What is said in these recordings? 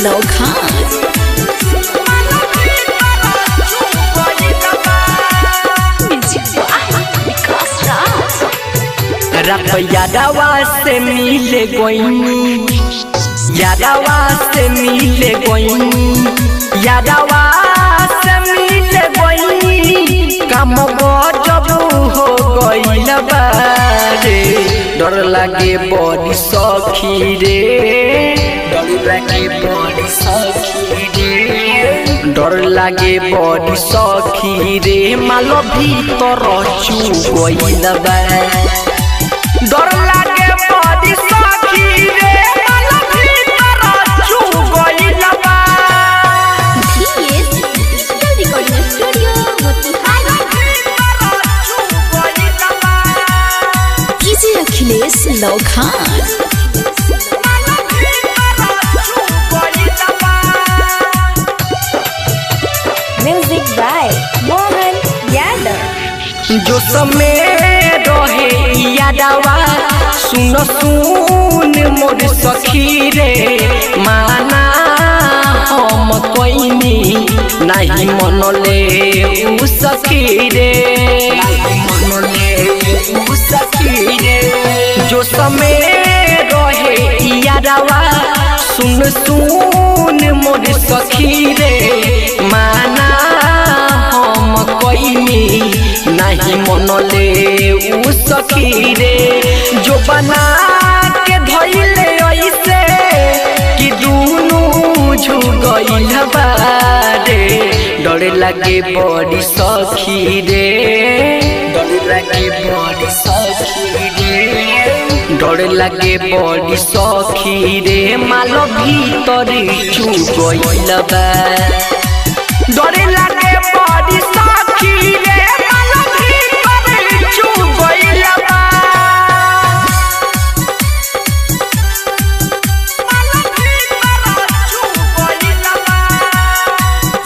लौखान। रात यादवा से मिले गोइनी, यादवा से मिले गोइनी, यादवा से मिले गोइनी, काम गजब हो गइल बारे। डर लागे बड़ी सखी रे, डर लागे बड़ी सखी रे, डर लागे बड़ी सखी रे, माल भीतर चू गइल बा। डर लागे बड़ी सखी रे, माल भीतर चू गइल बा। DJ Akhilesh Laukhan. Music by Mohan Yadav. जो समय रहे यादवा, सुन सुन मोर सखी रे, माना हम कोइनी नहीं मनले उ सखी रे, मनले उ सखी रे। जो समय रहे यादवा, सुन सुन मोर सखी रे, माना हम कोइनी नहीं मनले उ सखी रे। जो बना के धइले ऐसे कि दूनु झु गइल बारे। डर लागे बड़ी सखी रे, डर लागे बड़ी सखी रे, डर लागे बड़ी सखी रे, माल भीतर चू गइल बा। डर लागे बड़ी सखी रे, माल भीतर चू गइल बा।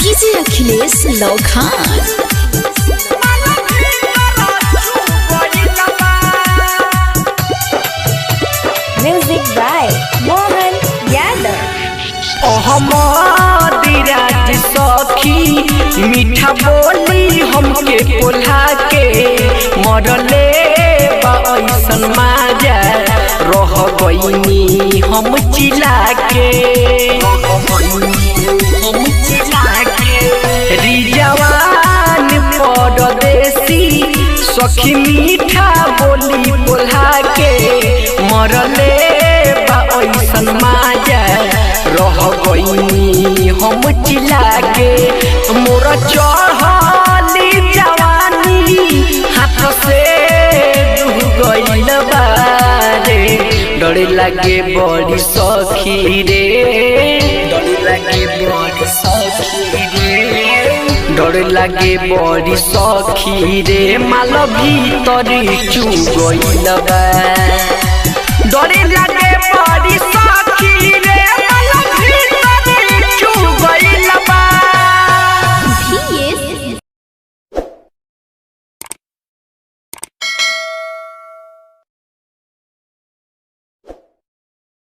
DJ Akhilesh Laukhan. Music by Mohan Yadav. राज सखी मीठा बोली हमके कोल्हा के, मरले बा ऐसन माजा रह गइनी हम चिल्ला के, हम चिल्ला के। रिजवान परदेसी सखी मीठा बोली कोल्हा के, मरले बा ऐसन माजा रह गइनी हम चिल्ला के। मोर चढ़ली जवानी हाथ से डूब गइल बारे। डर लागे बड़ी सखी रे, डर लागे बड़ी सखी रे, डर लागे बड़ी सखी रे, माल भीतर चू गइल बा। डर लागे